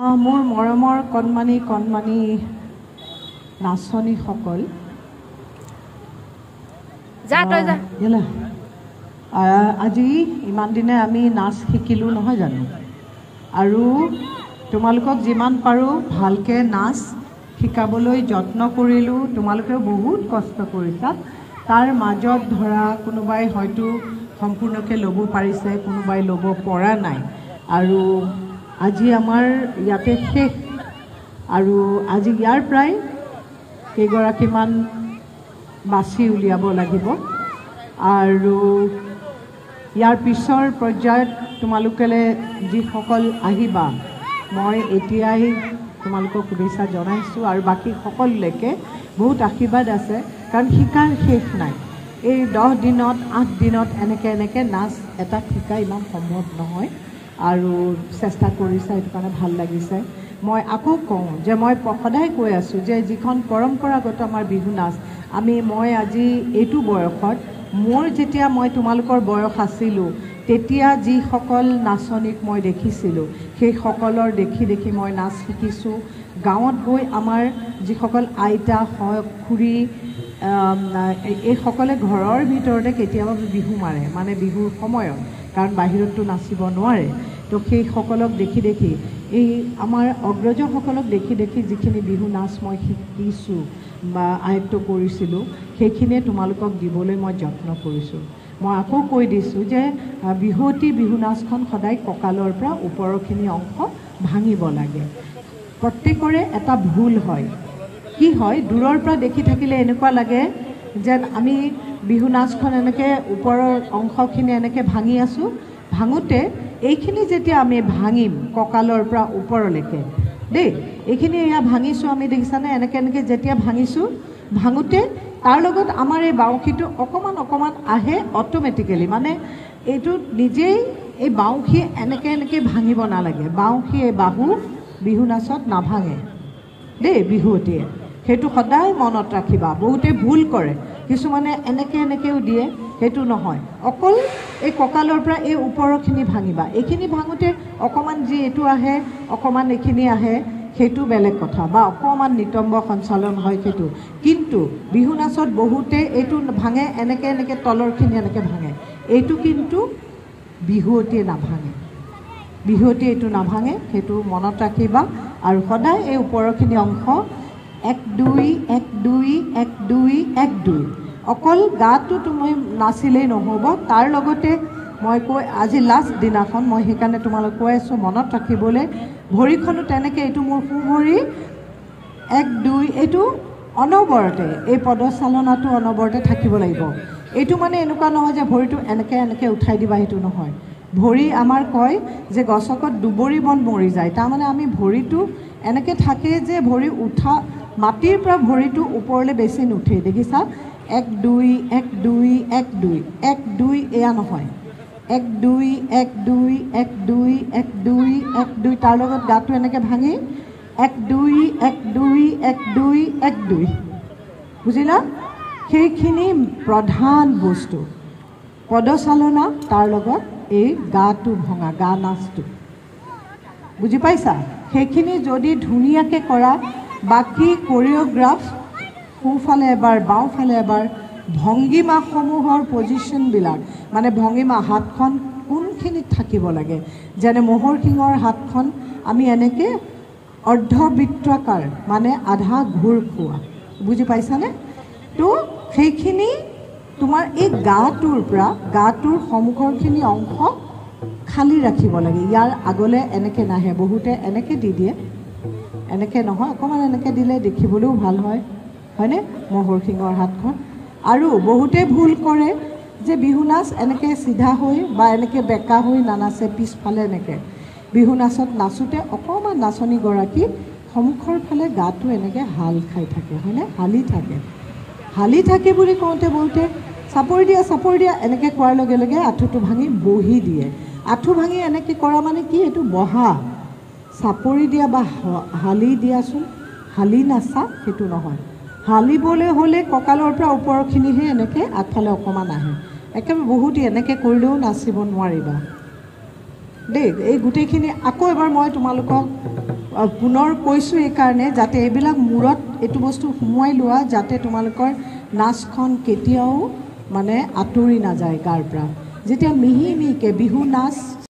মোৰ মৰমৰ কণমানি নাচনীসকল আজি ইমান দিনে আমি নাচ শিকিলোঁ নহয় জানো আৰু তোমালোকক যিমান পাৰোঁ ভালকৈ নাচ শিকাবলৈ যত্ন কৰিলোঁ। তোমালোকেও বহুত কষ্ট কৰিছা। তাৰ মাজত ধৰা কোনোবাই হয়তো সম্পূৰ্ণকৈ ল'ব পাৰিছে, কোনোবাই ল'ব পৰা নাই। আৰু আজি আমাৰ ইয়াতে শেষ আৰু আজি ইয়াৰ প্ৰায় কেইগৰাকীমান বাছি উলিয়াব লাগিব আৰু ইয়াৰ পিছৰ পৰ্যায়ত তোমালোকে যিসকল আহিবা মই এতিয়াই তোমালোকক শুভেচ্ছা জনাইছোঁ আৰু বাকী সকলোলৈকে বহুত আশীৰ্বাদ আছে, কাৰণ শিকাৰ শেষ নাই। এই 10 দিনত 8 দিনত এনেকৈ নাচ এটা শিকা ইমান সম্ভৱ নহয় আৰু চেষ্টা কৰিছা, সেইটো কাৰণে ভাল লাগিছে। মই আকৌ কওঁ যে মই সদায় কৈ আছোঁ যে যিখন পৰম্পৰাগত আমাৰ বিহু নাচ মই আজি এইটো বয়সত মোৰ যেতিয়া মই তোমালোকৰ বয়স আছিলোঁ তেতিয়া যিসকল নাচনীক মই দেখিছিলোঁ সেইসকলৰ দেখি মই নাচ শিকিছোঁ। গাঁৱত গৈ আমাৰ যিসকল আইতা খুৰী এইসকলে ঘৰৰ ভিতৰতে কেতিয়াবা বিহু মাৰে, মানে বিহুৰ সময়ত, কাৰণ বাহিৰততো নাচিব নোৱাৰে। তো সেইসকলক দেখি এই আমাৰ অগ্ৰজসকলক দেখি যিখিনি বিহু নাচ মই শিকিছোঁ বা আয়ত্ব কৰিছিলোঁ সেইখিনিয়ে তোমালোকক দিবলৈ মই যত্ন কৰিছোঁ। মই আকৌ কৈ দিছোঁ যে বিহু নাচখন সদায় কঁকালৰ পৰা ওপৰৰখিনি অংশ ভাঙিব লাগে। প্ৰত্যেকৰে এটা ভুল হয়, কি হয় দূৰৰ পৰা দেখি থাকিলে এনেকুৱা লাগে যেন আমি বিহু নাচখন এনেকৈ ওপৰৰ অংশখিনি এনেকৈ ভাঙি আছোঁ। ভাঙোতে এইখিনি যেতিয়া আমি ভাঙিম কঁকালৰ পৰা ওপৰলৈকে দেই, এইখিনি এয়া ভাঙিছোঁ আমি দেখিছানে, এনেকৈ যেতিয়া ভাঙোতে তাৰ লগত আমাৰ এই বাউসীটো অকণমান আহে অট'মেটিকেলি, মানে এইটো নিজেই এই বাউসী এনেকৈ ভাঙিব নালাগে। বাউসী এই বাহু বিহু নাচত নাভাঙে দেই বিহুৱতীয়ে, সেইটো সদায় মনত ৰাখিবা। বহুতে ভুল কৰে, কিছুমানে এনেকৈও দিয়ে, সেইটো নহয়। অকল এই কঁকালৰ পৰা এই ওপৰৰখিনি ভাঙিবা। এইখিনি ভাঙোতে অকণমান যি এইটো আহে অকণমান এইখিনি আহে সেইটো বেলেগ কথা, বা অকণমান নিতম্ব সঞ্চালন হয় সেইটো। কিন্তু বিহু নাচত বহুতে এইটো ভাঙে, এনেকৈ তলৰখিনি এনেকৈ ভাঙে। এইটো কিন্তু বিহুৱতীয়ে এইটো নাভাঙে, সেইটো মনত ৰাখিবা। আৰু সদায় এই ওপৰৰখিনি অংশ 1 2 1 2 1 2 1 2। অকল গাটো তুমি নাচিলেই নহ'ব, তাৰ লগতে মই আজি লাষ্ট দিনাখন মই সেইকাৰণে তোমালোক কৈ আছোঁ মনত ৰাখিবলৈ। ভৰিখনো তেনেকৈ, এইটো মোৰ সোঁ ভৰি 1 2 এইটো অনবৰতে এই পদচালনাটো অনবৰতে থাকিব লাগিব। এইটো মানে এনেকুৱা নহয় যে ভৰিটো এনেকৈ উঠাই দিবা, সেইটো নহয়। ভৰি আমাৰ কয় যে গছকত দুবৰি বন মৰি যায়, তাৰমানে আমি ভৰিটো এনেকৈ থাকে যে ভৰি উঠা মাটিৰ পৰা ভৰিটো ওপৰলৈ বেছি নুঠে, দেখিছা। 1 2 1 2 1 2 1 2 এয়া নহয়, 1 2 1 2 1 2 1 2 1 2, তাৰ লগত গাটো এনেকৈ ভাঙি 1 2 1 2 1 2 1 2, বুজিলা। সেইখিনি প্ৰধান বস্তু পদচালনা, তাৰ লগত এই গাটো ভঙা, গা নাচটো, বুজি পাইছা। সেইখিনি যদি ধুনীয়াকৈ কৰা, বাকী কৰিঅ'গ্ৰাফ সোঁফালে এবাৰ বাওঁফালে এবাৰ, ভংগীমাসমূহৰ পজিশ্যনবিলাক, মানে ভংগীমা হাতখন কোনখিনিত থাকিব লাগে, যেনে ম'হৰ শিঙৰ হাতখন আমি এনেকৈ অৰ্ধবৃত্তাকাৰ, মানে আধা ঘূৰ খোৱা, বুজি পাইছানে। তো সেইখিনি তোমাৰ এই গাটোৰ পৰা গাটোৰ সন্মুখৰখিনি অংশ খালী ৰাখিব লাগে। ইয়াৰ আগলৈ এনেকৈ নাহে, বহুতে এনেকৈ দি দিয়ে, এনেকৈ নহয়, অকণমান এনেকৈ দিলে দেখিবলৈও ভাল হয়, হয়নে, ম'হৰ শিঙৰ হাতখন। আৰু বহুতে ভুল কৰে যে বিহু নাচ এনেকৈ চিধা হৈ বা এনেকৈ বেকা হৈ নানাচে, পিছফালে এনেকৈ। বিহু নাচত নাচোঁতে অকণমান নাচনীগৰাকী সন্মুখৰ ফালে গাটো এনেকৈ হাল খাই থাকে, হয়নে, হালি থাকে বুলি কওঁতে বহুতে চাপৰি দিয়া এনেকৈ কোৱাৰ লগে লগে আঁঠুটো ভাঙি বহি দিয়ে। আঁঠু ভাঙি এনেকৈ কৰা মানে কি, এইটো বহা। চাপৰি দিয়া বা হালি দিয়াচোন, হালি নাচা সেইটো নহয়। হালিবলৈ হ'লে কঁকালৰ পৰা ওপৰখিনিহে এনেকৈ আগফালে অকণমান আহে। একেবাৰে বহুতে এনেকৈ কৰিলেও নাচিব নোৱাৰিবা দেই। এই গোটেইখিনি আকৌ এবাৰ মই তোমালোকক পুনৰ কৈছোঁ এইকাৰণে যাতে এইবিলাক মূৰত এইটো বস্তু সোমোৱাই লোৱা যাতে তোমালোকৰ নাচখন কেতিয়াও মানে আঁতৰি নাযায় গাৰ পৰা। যেতিয়া মিহি মিহিকৈ বিহু নাচ